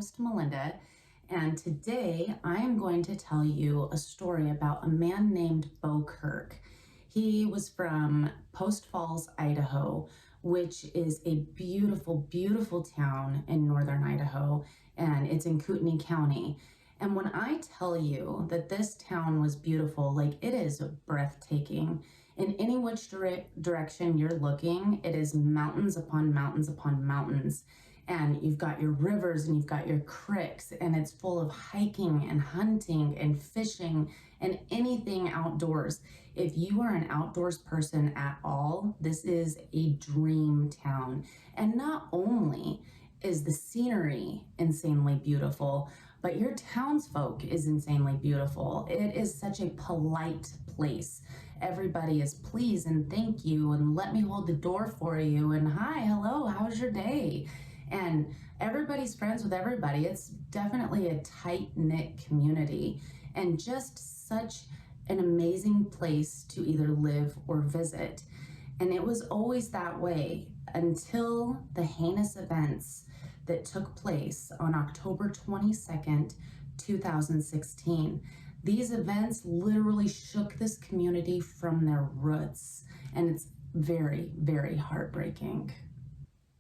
host, Melinda, and today I am going to tell you a story about a man named Bo Kirk. He was from Post Falls, Idaho, which is a beautiful, beautiful town in northern Idaho, and it's in Kootenai County. And when I tell you that this town was beautiful, like it is breathtaking. In any which direction you're looking, it is mountains upon mountains upon mountains. And you've got your rivers and you've got your creeks, and it's full of hiking and hunting and fishing and anything outdoors. If you are an outdoors person at all, this is a dream town. And not only is the scenery insanely beautiful, but your townsfolk is insanely beautiful. It is such a polite place. Everybody is please and thank you and let me hold the door for you and hi, hello, how's your day? And everybody's friends with everybody. It's definitely a tight-knit community and just such an amazing place to either live or visit. And it was always that way until the heinous events that took place on October 22nd, 2016. These events literally shook this community from their roots, and it's very, very heartbreaking.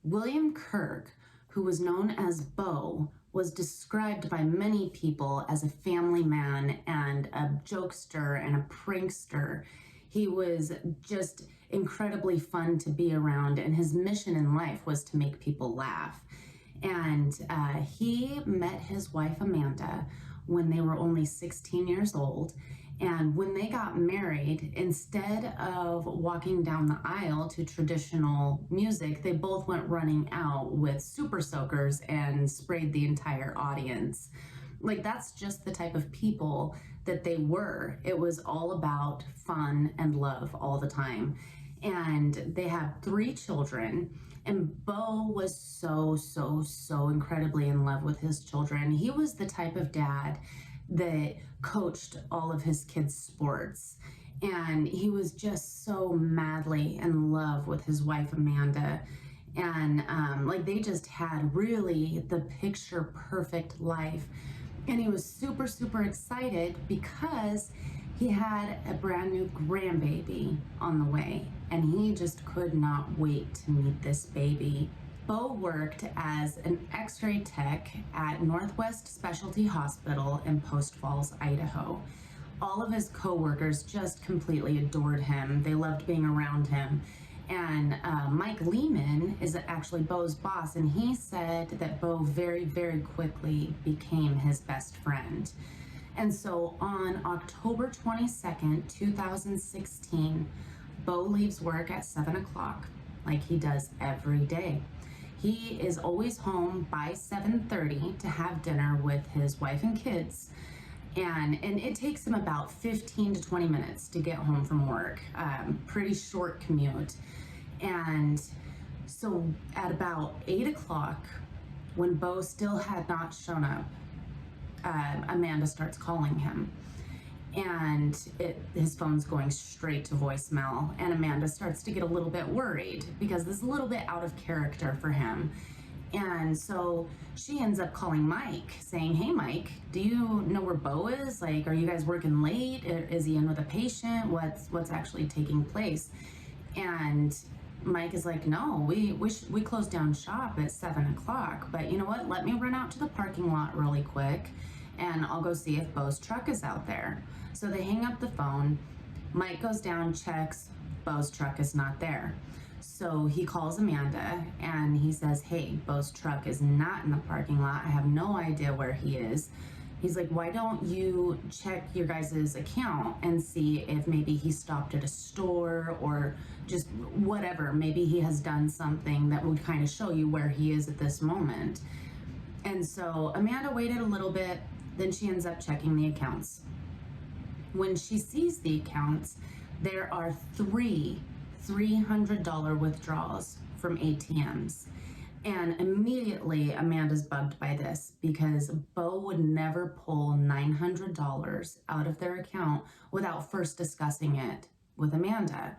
William Kirk, who was known as Bo, was described by many people as a family man and a jokester and a prankster. He was just incredibly fun to be around, and his mission in life was to make people laugh. And he met his wife Amanda when they were only 16 years old. And when they got married, instead of walking down the aisle to traditional music, they both went running out with super soakers and sprayed the entire audience. Like, that's just the type of people that they were. It was all about fun and love all the time. And they had 3 children, and Bo was so incredibly in love with his children. He was the type of dad that coached all of his kids' sports, and he was just so madly in love with his wife Amanda. And like, they just had really the picture perfect life. And he was super excited because he had a brand new grandbaby on the way, and he just could not wait to meet this baby. Bo worked as an x-ray tech at Northwest Specialty Hospital in Post Falls, Idaho. All of his co-workers just completely adored him. They loved being around him. And Mike Lehman is actually Bo's boss, and he said that Bo very quickly became his best friend. And so on October 22nd, 2016, Bo leaves work at 7 o'clock, like he does every day. He is always home by 7:30 to have dinner with his wife and kids. And it takes him about 15 to 20 minutes to get home from work. Pretty short commute. And so at about 8 o'clock, when Bo still had not shown up, Amanda starts calling him. And his phone's going straight to voicemail. And Amanda starts to get a little bit worried because this is a little bit out of character for him. And so she ends up calling Mike saying, hey, Mike, do you know where Bo is? Like, are you guys working late? Is he in with a patient? What's actually taking place? And Mike is like, no, we closed down shop at 7 o'clock, but you know what? Let me run out to the parking lot really quick and I'll go see if Bo's truck is out there. So they hang up the phone. Mike goes down, checks, Bo's truck is not there. So he calls Amanda and he says, hey, Bo's truck is not in the parking lot. I have no idea where he is. He's like, why don't you check your guys' account and see if maybe he stopped at a store or just whatever. Maybe he has done something that would kind of show you where he is at this moment. And so Amanda waited a little bit, then she ends up checking the accounts. When she sees the accounts, there are 3 $300 withdrawals from ATMs. And immediately Amanda's bugged by this because Bo would never pull $900 out of their account without first discussing it with Amanda.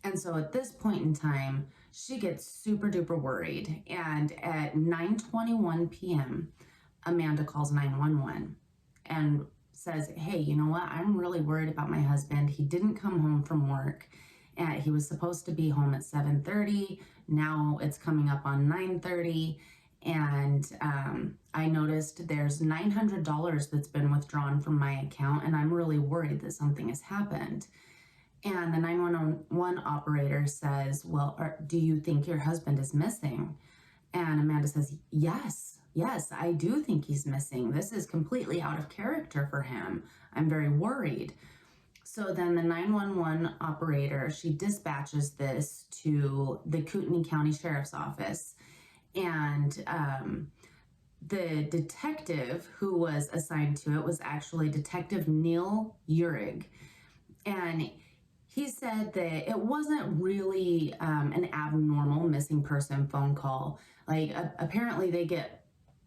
And so at this point in time, she gets super duper worried. And at 9:21 p.m., Amanda calls 911 and says, hey, you know what? I'm really worried about my husband. He didn't come home from work. And he was supposed to be home at 7:30. Now it's coming up on 9:30. And I noticed there's $900 that's been withdrawn from my account, and I'm really worried that something has happened. And the 911 operator says, well, do you think your husband is missing? And Amanda says, yes, I do think he's missing. This is completely out of character for him. I'm very worried. So then the 911 operator, she dispatches this to the Kootenai County Sheriff's Office. And the detective who was assigned to it was actually Detective Neil Uhrig. And he said that it wasn't really an abnormal missing person phone call. Like, apparently they get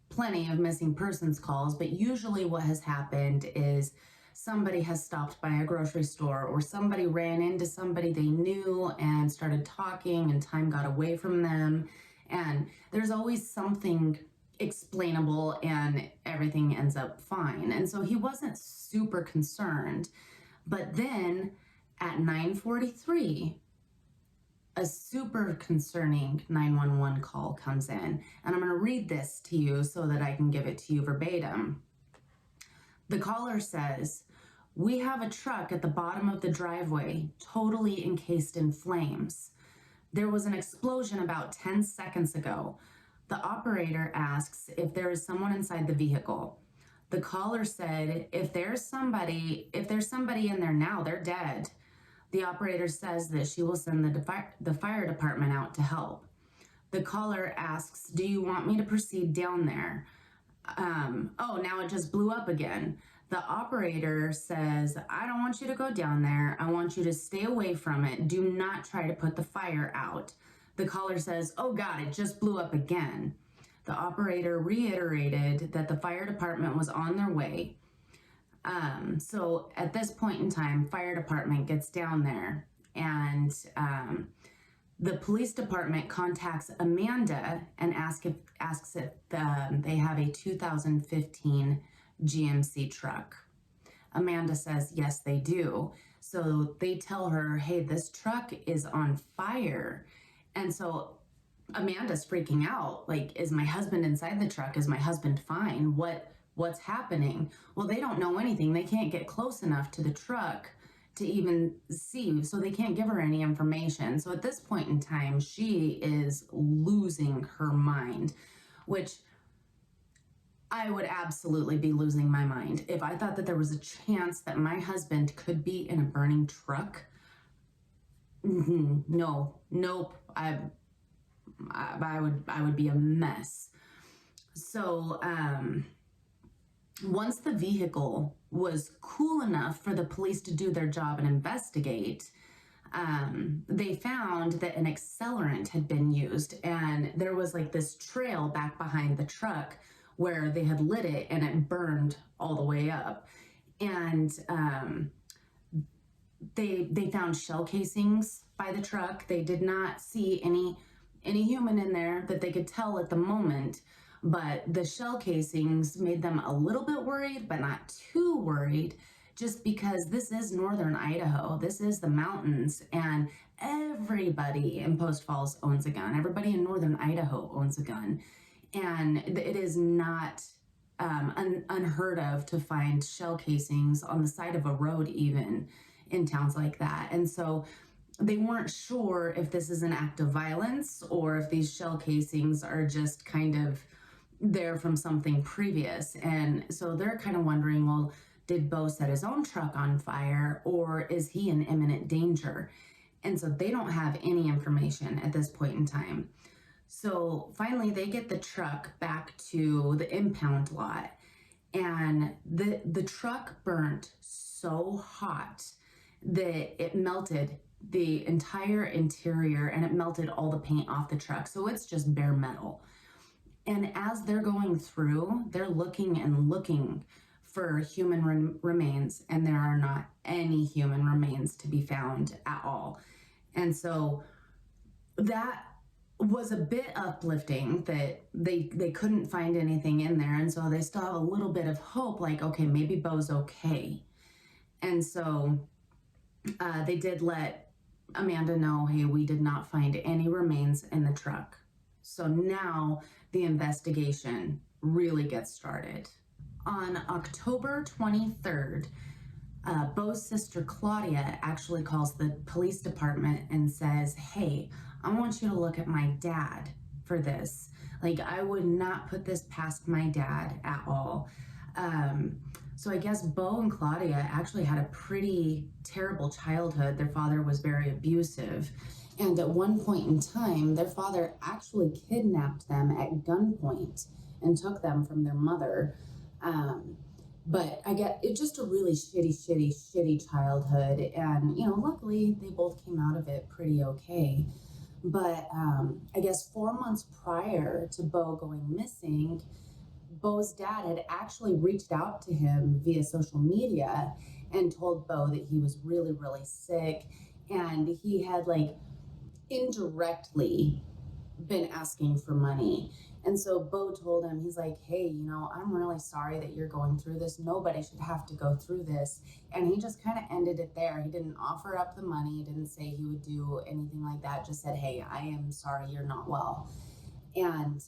plenty of missing persons calls, but usually what has happened is somebody has stopped by a grocery store, or somebody ran into somebody they knew and started talking, and time got away from them. And there's always something explainable and everything ends up fine. And so he wasn't super concerned. But then at 9:43, a super concerning 911 call comes in. And I'm going to read this to you so that I can give it to you verbatim. The caller says, we have a truck at the bottom of the driveway, totally encased in flames. There was an explosion about 10 seconds ago. The operator asks if there is someone inside the vehicle. The caller said, if there's somebody in there now, they're dead. The operator says that she will send the fire department out to help. The caller asks, do you want me to proceed down there? Oh, now it just blew up again. The operator says, I don't want you to go down there. I want you to stay away from it. Do not try to put the fire out. The caller says, oh God, it just blew up again. The operator reiterated that the fire department was on their way. So at this point in time, fire department gets down there, and the police department contacts Amanda and asks if they have a 2015 GMC truck. Amanda says, yes, they do. So they tell her, hey, this truck is on fire. And so Amanda's freaking out. Like, is my husband inside the truck? Is my husband fine? What's happening? Well, they don't know anything. They can't get close enough to the truck to even see, so they can't give her any information. So at this point in time, she is losing her mind, which I would absolutely be losing my mind if I thought that there was a chance that my husband could be in a burning truck. No, nope. I would be a mess. So once the vehicle was cool enough for the police to do their job and investigate, they found that an accelerant had been used, and there was like this trail back behind the truck where they had lit it and it burned all the way up. And they found shell casings by the truck. They did not see any human in there that they could tell at the moment, but the shell casings made them a little bit worried, but not too worried, just because this is northern Idaho. This is the mountains, and everybody in Post Falls owns a gun. Everybody in northern Idaho owns a gun. And it is not unheard of to find shell casings on the side of a road, even in towns like that. And so they weren't sure if this is an act of violence or if these shell casings are just kind of there from something previous. And so they're kind of wondering, well, did Bo set his own truck on fire, or is he in imminent danger? And so they don't have any information at this point in time. So finally they get the truck back to the impound lot, and the truck burnt so hot that it melted the entire interior and it melted all the paint off the truck. So it's just bare metal. And as they're going through, they're looking and looking for human remains, and there are not any human remains to be found at all. And so that was a bit uplifting that they couldn't find anything in there, and so they still have a little bit of hope, like, okay, maybe Bo's okay. And so they did let Amanda know, hey, we did not find any remains in the truck. So now the investigation really gets started. On October 23rd, Bo's sister Claudia actually calls the police department and says, hey, I want you to look at my dad for this. Like, I would not put this past my dad at all. So I guess Bo and Claudia actually had a pretty terrible childhood. Their father was very abusive. And at one point in time, their father actually kidnapped them at gunpoint and took them from their mother. But I get it, just a really shitty childhood. And, luckily they both came out of it pretty okay. But I guess 4 months prior to Bo going missing, Bo's dad had actually reached out to him via social media and told Bo that he was really sick. And he had indirectly been asking for money. And so Bo told him, he's like, hey, I'm really sorry that you're going through this. Nobody should have to go through this. And he just kind of ended it there. He didn't offer up the money. He didn't say he would do anything like that. Just said, hey, I am sorry you're not well. And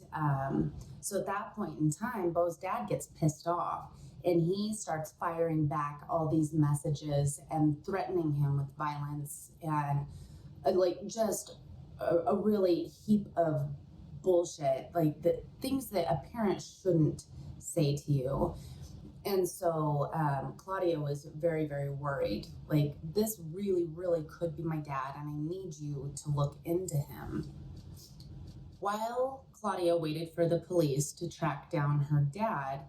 so at that point in time, Bo's dad gets pissed off and he starts firing back all these messages and threatening him with violence and just a really heap of bullshit, like the things that a parent shouldn't say to you. And so Claudia was very worried. Like, this really could be my dad, and I need you to look into him. While Claudia waited for the police to track down her dad,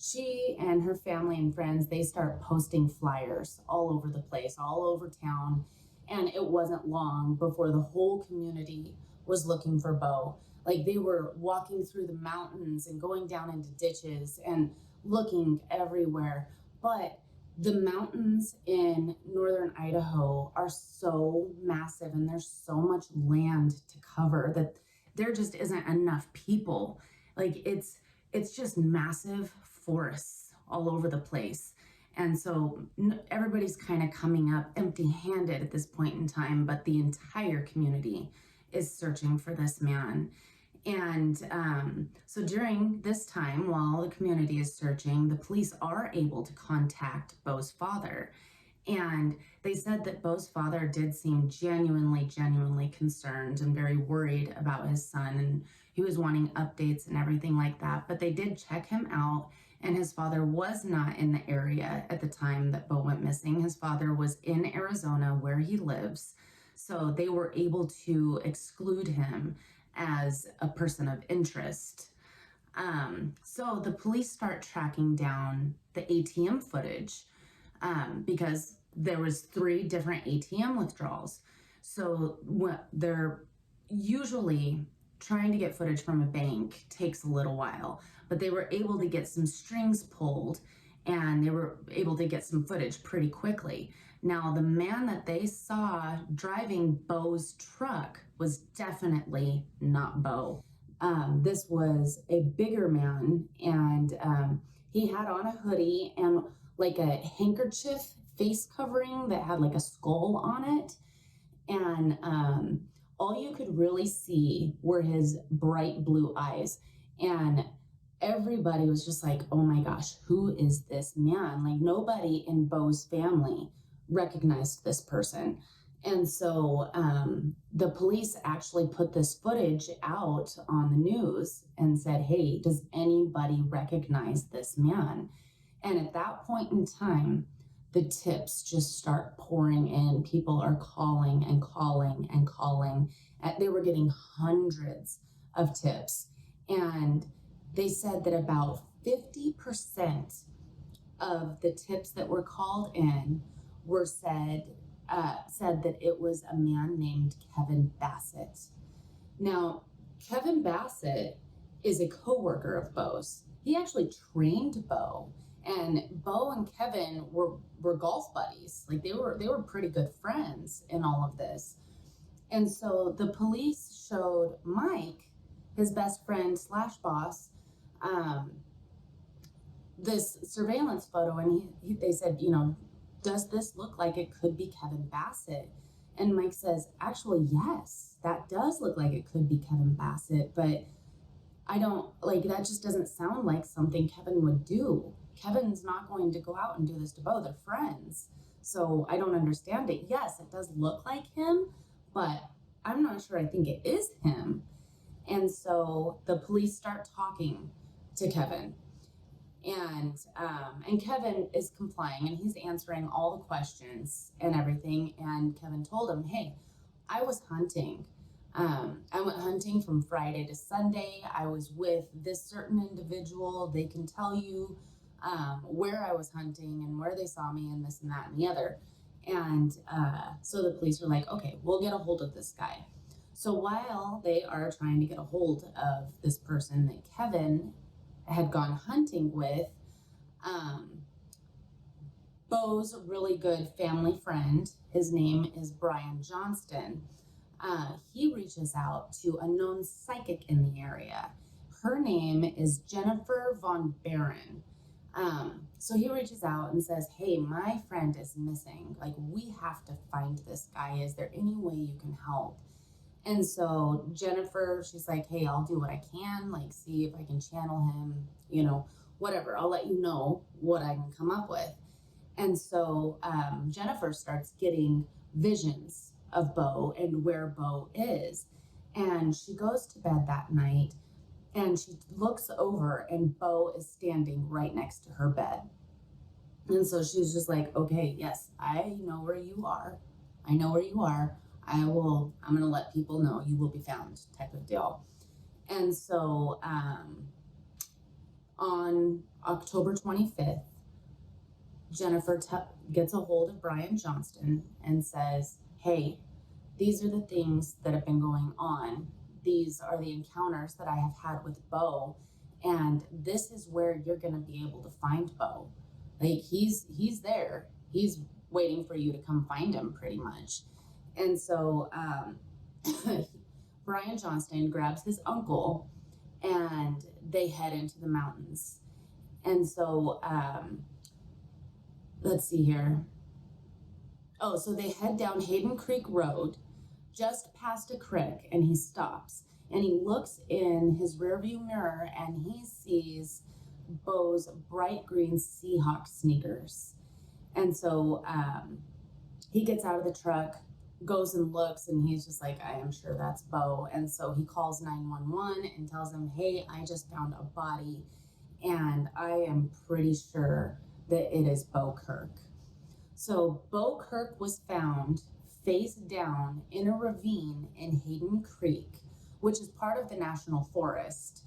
she and her family and friends, they start posting flyers all over the place, all over town. And it wasn't long before the whole community was looking for Bo. Like, they were walking through the mountains and going down into ditches and looking everywhere. But the mountains in northern Idaho are so massive and there's so much land to cover that there just isn't enough people. Like, it's just massive forests all over the place. And so everybody's kind of coming up empty-handed at this point in time, but the entire community is searching for this man. And so during this time, while the community is searching, the police are able to contact Bo's father. And they said that Bo's father did seem genuinely concerned and very worried about his son. And he was wanting updates and everything like that. But they did check him out. And his father was not in the area at the time that Bo went missing. His father was in Arizona where he lives. So they were able to exclude him as a person of interest. So the police start tracking down the ATM footage because there was 3 different ATM withdrawals. So what they're usually trying to get footage from a bank takes a little while, but they were able to get some strings pulled and they were able to get some footage pretty quickly. Now, the man that they saw driving Bo's truck was definitely not Bo. This was a bigger man, and he had on a hoodie and like a handkerchief face covering that had like a skull on it. And all you could really see were his bright blue eyes. And everybody was just like, oh my gosh, who is this man? Like, nobody in Bo's family recognized this person. And so the police actually put this footage out on the news and said, hey, does anybody recognize this man? And at that point in time, the tips just start pouring in. People are calling and calling and calling. They were getting hundreds of tips. And they said that about 50% of the tips that were called in were said that it was a man named Kevin Bassett. Now, Kevin Bassett is a coworker of Bo's. He actually trained Bo, and Bo and Kevin were golf buddies. Like, they were pretty good friends in all of this. And so the police showed Mike, his best friend slash boss, um, this surveillance photo, and they said, does this look like it could be Kevin Bassett? And Mike says, actually, yes, that does look like it could be Kevin Bassett, but I don't like that, just doesn't sound like something Kevin would do. Kevin's not going to go out and do this to Bo. They're friends. So I don't understand it. Yes, it does look like him, but I'm not sure I think it is him. And so the police start talking to Kevin, and Kevin is complying and he's answering all the questions and everything. And Kevin told him, "Hey, I was hunting. I went hunting from Friday to Sunday. I was with this certain individual. They can tell you where I was hunting and where they saw me and this and that and the other." And so the police were like, "Okay, we'll get a hold of this guy." So while they are trying to get a hold of this person that Kevin had gone hunting with, um, Bo's really good family friend, his name is Brian Johnston. He reaches out to a known psychic in the area. Her name is Jennifer Von Baron. So he reaches out and says, "Hey, my friend is missing. Like, we have to find this guy. Is there any way you can help?" And so Jennifer, she's like, "Hey, I'll do what I can, like, see if I can channel him, whatever. I'll let you know what I can come up with." And so Jennifer starts getting visions of Bo and where Bo is. And she goes to bed that night and she looks over and Bo is standing right next to her bed. And so she's just like, "Okay, yes, I know where you are. I know where you are. I'm going to let people know you will be found," type of deal. And so on October 25th, Jennifer gets a hold of Brian Johnston and says, "Hey, these are the things that have been going on. These are the encounters that I have had with Bo, and this is where you're going to be able to find Bo. Like, he's there. He's waiting for you to come find him, pretty much." And so Brian Johnston grabs his uncle and they head into the mountains. And so let's see here. Oh, so they head down Hayden Creek Road, just past a creek, and he stops. And he looks in his rearview mirror and he sees Bo's bright green Seahawk sneakers. And so he gets out of the truck, goes and looks, and he's just like, "I am sure that's Bo." And so he calls 911 and tells them, "Hey, I just found a body and I am pretty sure that it is Bo Kirk." So Bo Kirk was found face down in a ravine in Hayden Creek, which is part of the National Forest.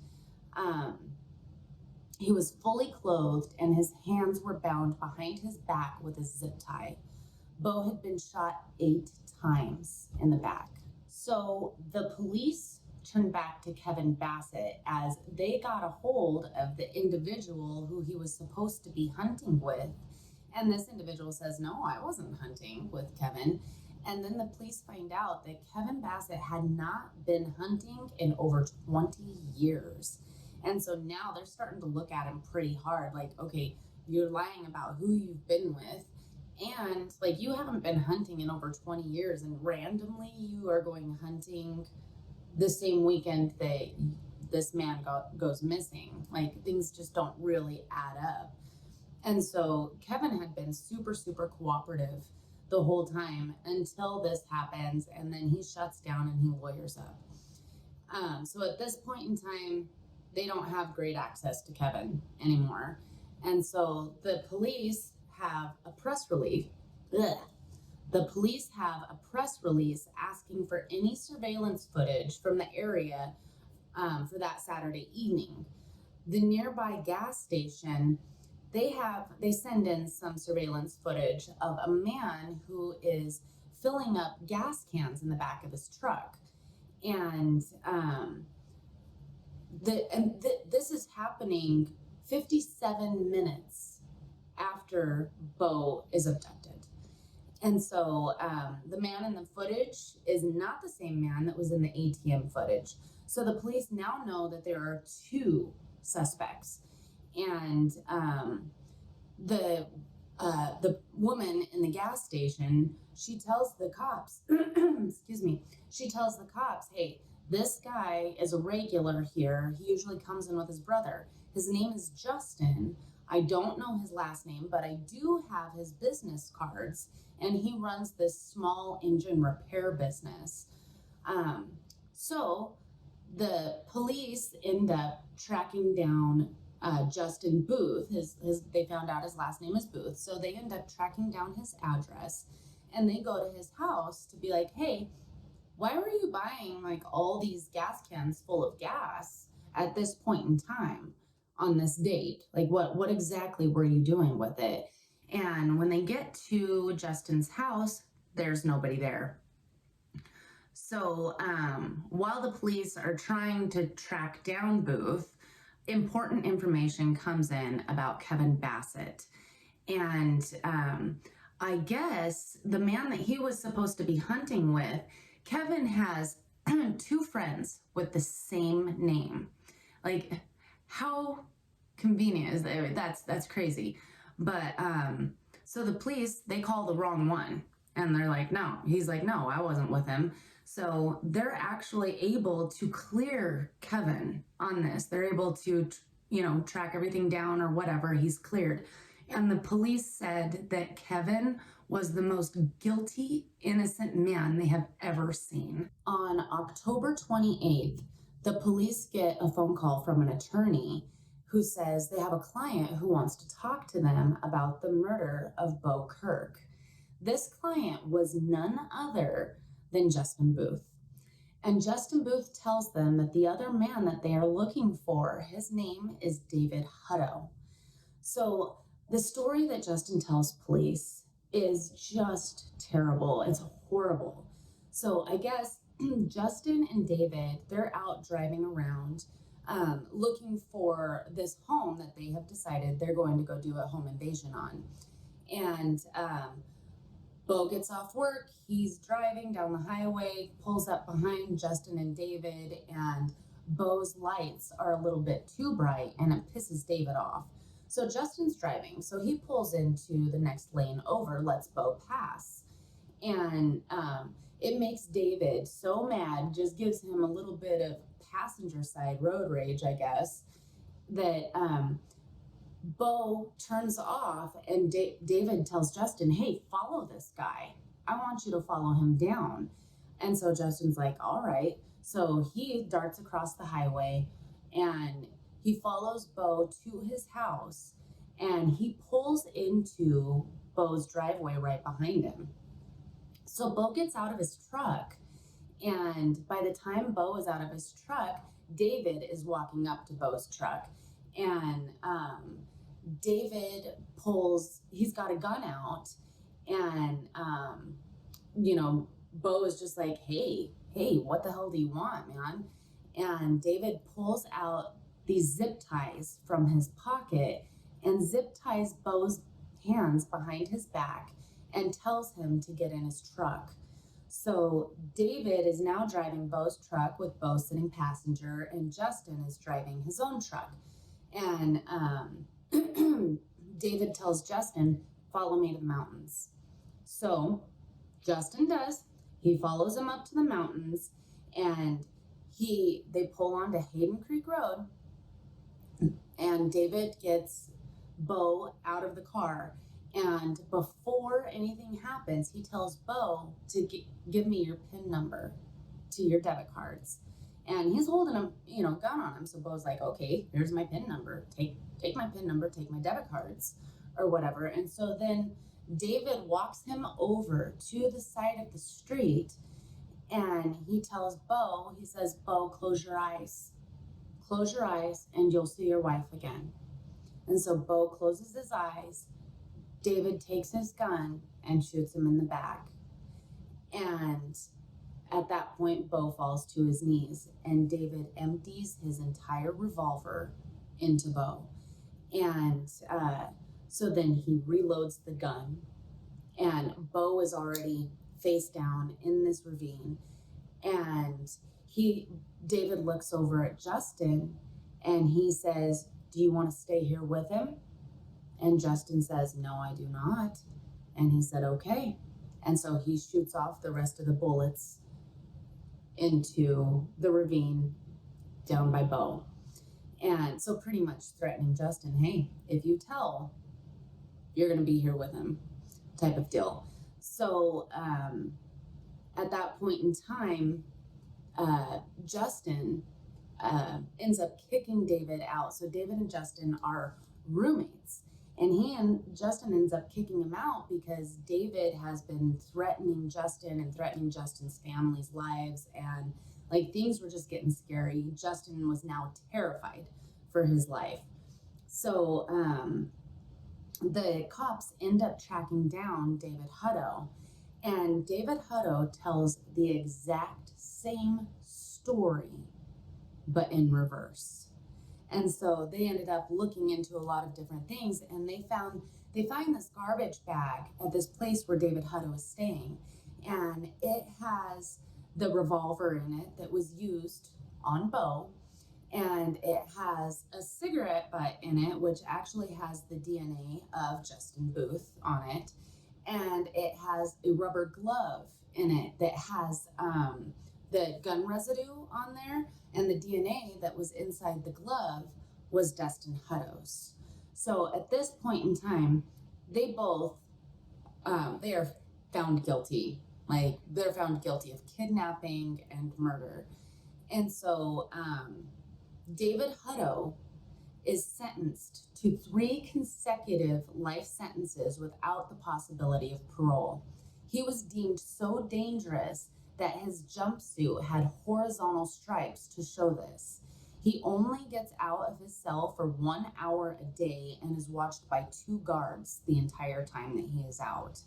He was fully clothed and his hands were bound behind his back with a zip tie. Bo had been shot 8 times in the back. So the police turned back to Kevin Bassett as they got a hold of the individual who he was supposed to be hunting with. And this individual says, "No, I wasn't hunting with Kevin." And then the police find out that Kevin Bassett had not been hunting in over 20 years. And so now they're starting to look at him pretty hard. Like, "Okay, you're lying about who you've been with. And like, you haven't been hunting in over 20 years, and randomly you are going hunting the same weekend that this man goes missing. Like, things just don't really add up." And so Kevin had been super, super cooperative the whole time until this happens, and then he shuts down and he lawyers up. So at this point in time, they don't have great access to Kevin anymore. And so the police have a press release. The police have a press release asking for any surveillance footage from the area for that Saturday evening. The nearby gas station, they send in some surveillance footage of a man who is filling up gas cans in the back of his truck. And this is happening 57 minutes after Bo is abducted. And so the man in the footage is not the same man that was in the ATM footage. So the police now know that there are two suspects. And the woman in the gas station, she tells the cops, excuse me, she tells the cops, hey, this guy is a regular here. He usually comes in with his brother. His name is Justin. I don't know his last name, but I do have his business cards, and he runs this small engine repair business. So the police end up tracking down Justin Booth. They found out his last name is Booth, so they end up tracking down his address, and they go to his house to be like, hey, why were you buying like all these gas cans full of gas at this point in time on this date? Like what exactly were you doing with it? And when they get to Justin's house, there's nobody there. So while the police are trying to track down Booth, important information comes in about Kevin Bassett. And I guess the man that he was supposed to be hunting with, Kevin has two friends with the same name. Like, how convenient is that? That's crazy. But so the police, they call the wrong one, and they're like, no. He's like, no, I wasn't with him. So they're actually able to clear Kevin on this. They're able to, track everything down or whatever. He's cleared. And the police said that Kevin was the most guilty, innocent man they have ever seen. On October 28th, the police get a phone call from an attorney who says they have a client who wants to talk to them about the murder of Bo Kirk. This client was none other than Justin Booth. And Justin Booth tells them that the other man that they are looking for, his name is David Hutto. So the story that Justin tells police is just terrible. It's horrible. So I guess Justin and David, they're out driving around looking for this home that they have decided they're going to go do a home invasion on. And Bo gets off work, he's driving down the highway, pulls up behind Justin and David, and Bo's lights are a little bit too bright, and it pisses David off. So Justin's driving, so he pulls into the next lane over, lets Bo pass. And it makes David so mad, just gives him a little bit of passenger side road rage, I guess, that Bo turns off, and David tells Justin, hey, follow this guy. I want you to follow him down. And so Justin's like, all right. So he darts across the highway, and he follows Bo to his house, and he pulls into Bo's driveway right behind him. So Bo gets out of his truck, and by the time Bo is out of his truck, David is walking up to Bo's truck, and David he's got a gun out, and Bo is just like, hey, what the hell do you want, man? And David pulls out these zip ties from his pocket and zip ties Bo's hands behind his back and tells him to get in his truck. So David is now driving Bo's truck with Bo sitting passenger, and Justin is driving his own truck. And David tells Justin, follow me to the mountains. So Justin does. He follows him up to the mountains, and they pull onto Hayden Creek Road, and David gets Bo out of the car. And before anything happens, he tells Bo to give me your PIN number to your debit cards. And he's holding a gun on him. So Bo's like, okay, here's my PIN number. Take my PIN number, take my debit cards or whatever. And so then David walks him over to the side of the street, and he tells Bo, he says, Bo, close your eyes. Close your eyes and you'll see your wife again. And so Bo closes his eyes. David takes his gun and shoots him in the back. And at that point, Bo falls to his knees, and David empties his entire revolver into Bo. And so then he reloads the gun, And Bo is already face down in this ravine. And David looks over at Justin and he says, "Do you want to stay here with him?" And Justin says, "No, I do not." And he said, "Okay." And so he shoots off the rest of the bullets into the ravine down by Bo. And so pretty much threatening Justin, "Hey, if you tell, you're going to be here with him," type of deal. So at that point in time, Justin ends up kicking David out. So David and Justin are roommates. And he and Justin ends up kicking him out because David has been threatening Justin and threatening Justin's family's lives. And like things were just getting scary. Justin was now terrified for his life. So the cops end up tracking down David Hutto. And David Hutto tells the exact same story, but in reverse. And so they ended up looking into a lot of different things, and they find this garbage bag at this place where David Hutto is staying, and it has the revolver in it that was used on Bo, and it has a cigarette butt in it, which actually has the DNA of Justin Booth on it, and it has a rubber glove in it that has the gun residue on there, and the DNA that was inside the glove was Dustin Hutto's. So at this point in time, they both they are found guilty. Like they're found guilty of kidnapping and murder. And so David Hutto is sentenced to 3 consecutive life sentences without the possibility of parole. He was deemed so dangerous that his jumpsuit had horizontal stripes to show this. He only gets out of his cell for 1 hour a day and is watched by 2 guards the entire time that he is out.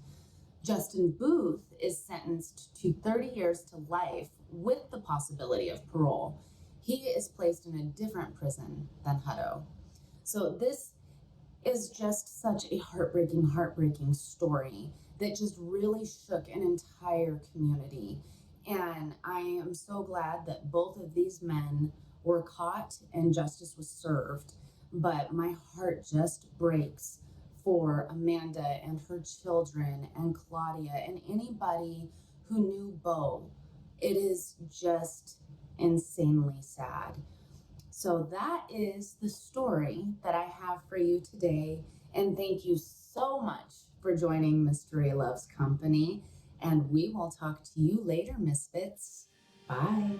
Justin Booth is sentenced to 30 years to life with the possibility of parole. He is placed in a different prison than Hutto. So this is just such a heartbreaking story that just really shook an entire community. And I am so glad that both of these men were caught and justice was served. But my heart just breaks for Amanda and her children and Claudia and anybody who knew Bo. It is just insanely sad. So that is the story that I have for you today. And thank you so much for joining Mystery Loves Company. And we will talk to you later, Misfits. Bye.